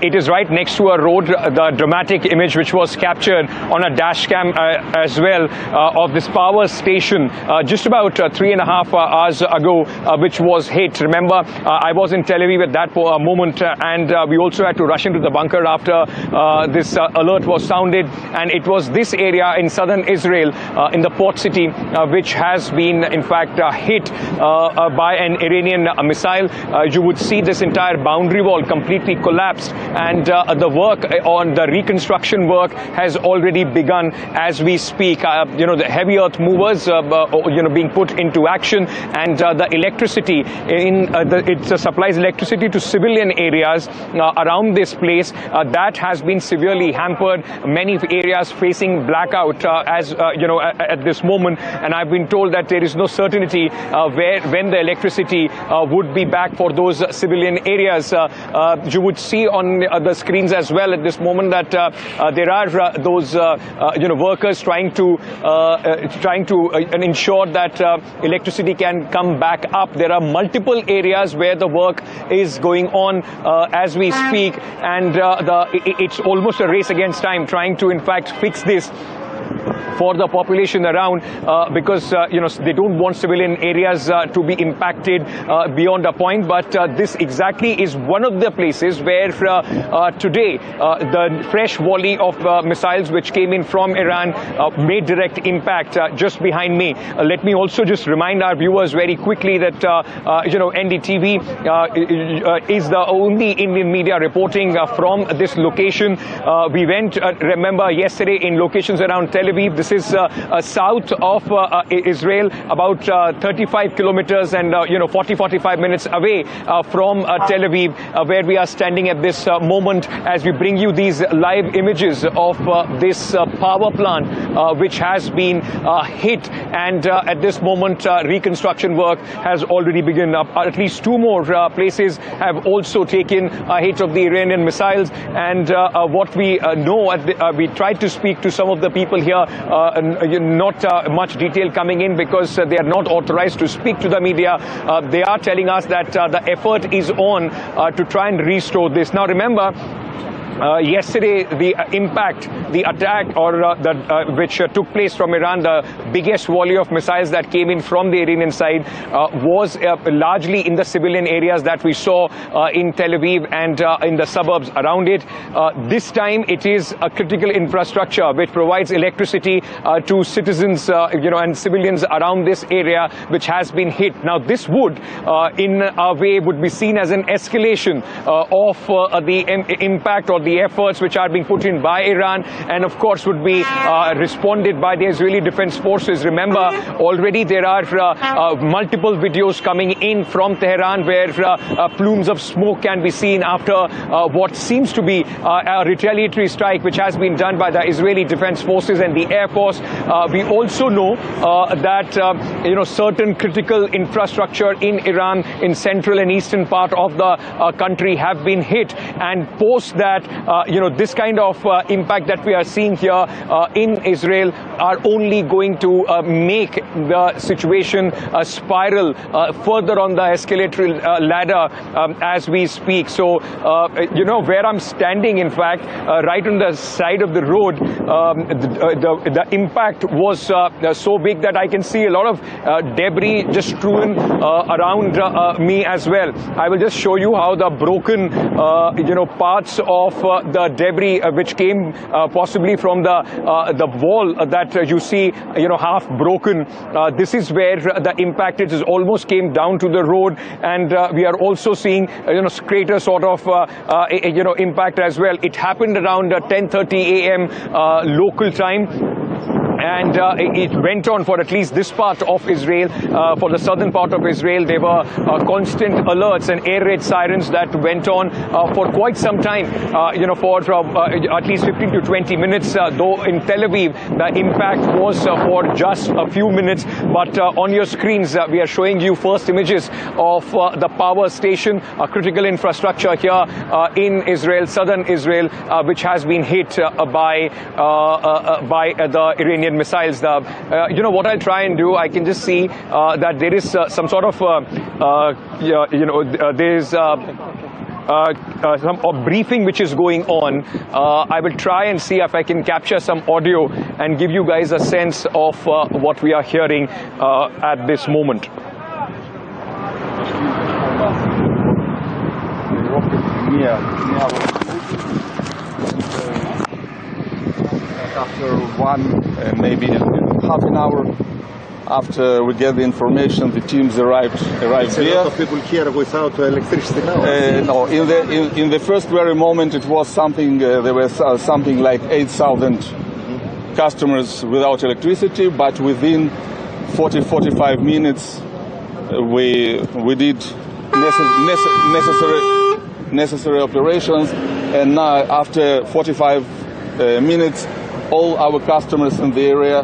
It is right next to a road. The dramatic image which was captured on a dash cam as well of this power station just about 3.5 hours ago, which was hit. Remember, I was in Tel Aviv at that moment, and we also had to rush into the bunker after this alert was sounded. And it was this area in southern Israel, in the port city, which has been, in fact, hit by an Iranian missile. You would see this entire boundary wall completely collapsed, and the work on the reconstruction work has already begun as we speak. The heavy earth movers, being put into action, and the electricity it supplies electricity to civilian areas around this place that has been severely hampered. Many areas facing blackout at this moment, and I've been told that there is no certainty when the electricity would be back for those civilian areas. You would see on the screens as well at this moment that there are those workers trying to ensure that electricity can come back up. There are multiple areas where the work is going on as we speak, and it's almost a race against time, trying to in fact fix this for the population around, because they don't want civilian areas to be impacted beyond a point. But this exactly is one of the places where today the fresh volley of missiles which came in from Iran made direct impact just behind me. Let me also just remind our viewers very quickly that NDTV is the only Indian media reporting from this location. We went, remember, yesterday in locations around Tel Aviv. This is south of Israel, about 35 kilometers and 40-45 minutes away from Tel Aviv, where we are standing at this moment as we bring you these live images of this power plant which has been hit, and at this moment reconstruction work has already begun. At least two more places have also taken a hit of the Iranian missiles, and what we know, we tried to speak to some of the people here, not much detail coming in because they are not authorized to speak to the media. They are telling us that the effort is on to try and restore this. Now remember, yesterday, the attack which took place from Iran, the biggest volley of missiles that came in from the Iranian side was largely in the civilian areas that we saw in Tel Aviv and in the suburbs around it. This time, it is a critical infrastructure which provides electricity to citizens, and civilians around this area, which has been hit. Now, this would, in a way, would be seen as an escalation of the impact or the efforts which are being put in by Iran, and of course would be responded by the Israeli Defense Forces. Remember, already there are multiple videos coming in from Tehran where plumes of smoke can be seen after what seems to be a retaliatory strike which has been done by the Israeli Defense Forces and the Air Force. We also know that certain critical infrastructure in Iran, in central and eastern part of the country, have been hit, and post that this kind of impact that we are seeing here in Israel are only going to make the situation spiral further on the escalatory ladder as we speak. So, where I'm standing, in fact, right on the side of the road, the impact was so big that I can see a lot of debris just strewn around me as well. I will just show you how the broken, parts of the debris which came possibly from the wall that you see, half broken. This is where the impact is almost came down to the road, and we are also seeing, greater sort of, impact as well. It happened around 10:30 a.m. Local time. And it went on for at least this part of Israel. For the southern part of Israel, there were constant alerts and air raid sirens that went on for quite some time, for at least 15 to 20 minutes, though in Tel Aviv, the impact was for just a few minutes. But on your screens, we are showing you first images of the power station, a critical infrastructure here in Israel, southern Israel, which has been hit by the Iranian missiles. What I'll try and do, I can just see that there is some sort of, there's some briefing which is going on. I will try and see if I can capture some audio and give you guys a sense of what we are hearing at this moment. After maybe half an hour after we get the information, the teams arrived here. A lot of people here without electricity now. No, in the first very moment, it was something. There was something like 8,000 customers without electricity. But within 40-45 minutes, we did necessary operations, and now after 45 minutes, all our customers in the area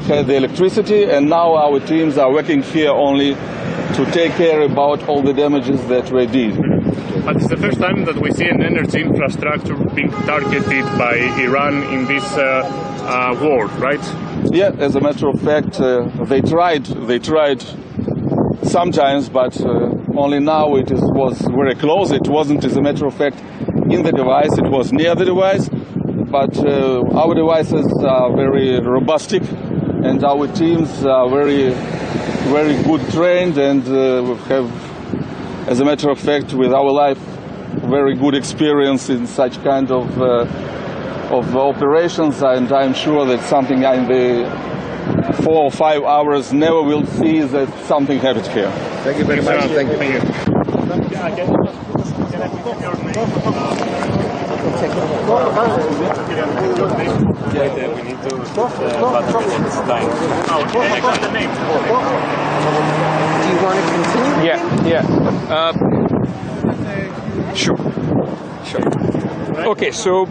had the electricity, and now our teams are working here only to take care about all the damages that we did. But it's the first time that we see an energy infrastructure being targeted by Iran in this war, right? Yeah, as a matter of fact, they tried sometimes, but only now it was very close. It wasn't, as a matter of fact, in the device, it was near the device, but our devices are very robust, and our teams are very good trained, and we have, as a matter of fact, with our life, very good experience in such kind of operations, and I'm sure that something in the 4 or 5 hours never will see that something happened here. Thank you very much. Thank you. We need to it's dying. I got the name. Do you want to continue? Yeah. Sure. Okay, so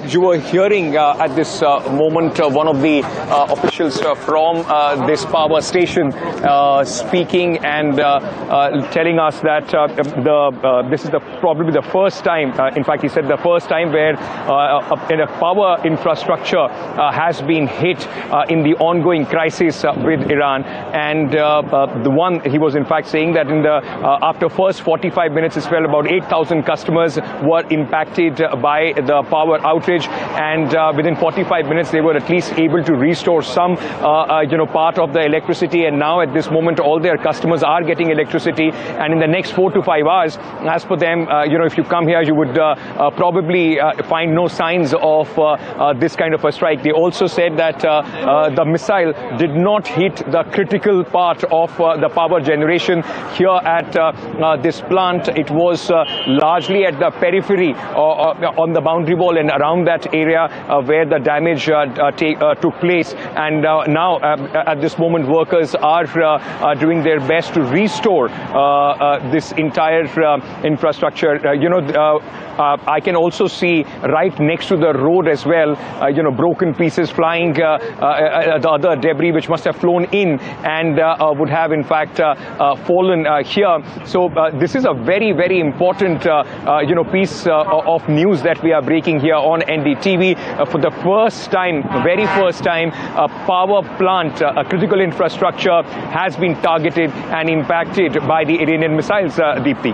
you were hearing at this moment one of the officials from this power station speaking and telling us that this is probably the first time. In fact, he said the first time where a power infrastructure has been hit in the ongoing crisis with Iran. And the one he was in fact saying that in the after first 45 minutes, it fell about 8,000 customers were impacted by the power outage, and within 45 minutes they were at least able to restore some part of the electricity, and now at this moment all their customers are getting electricity, and in the next 4 to 5 hours, as per them, if you come here you would probably find no signs of this kind of a strike. They also said that the missile did not hit the critical part of the power generation here at this plant. It was largely at the periphery on the boundary wall and around that area where the damage took place. And now at this moment workers are doing their best to restore this entire infrastructure. I can also see right next to the road as well, broken pieces flying, the other debris which must have flown in and would have in fact fallen here. So this is a very, very important piece of news that we are breaking here on NDTV. For the first time, very first time, a power plant, a critical infrastructure has been targeted and impacted by the Iranian missiles, Deepti.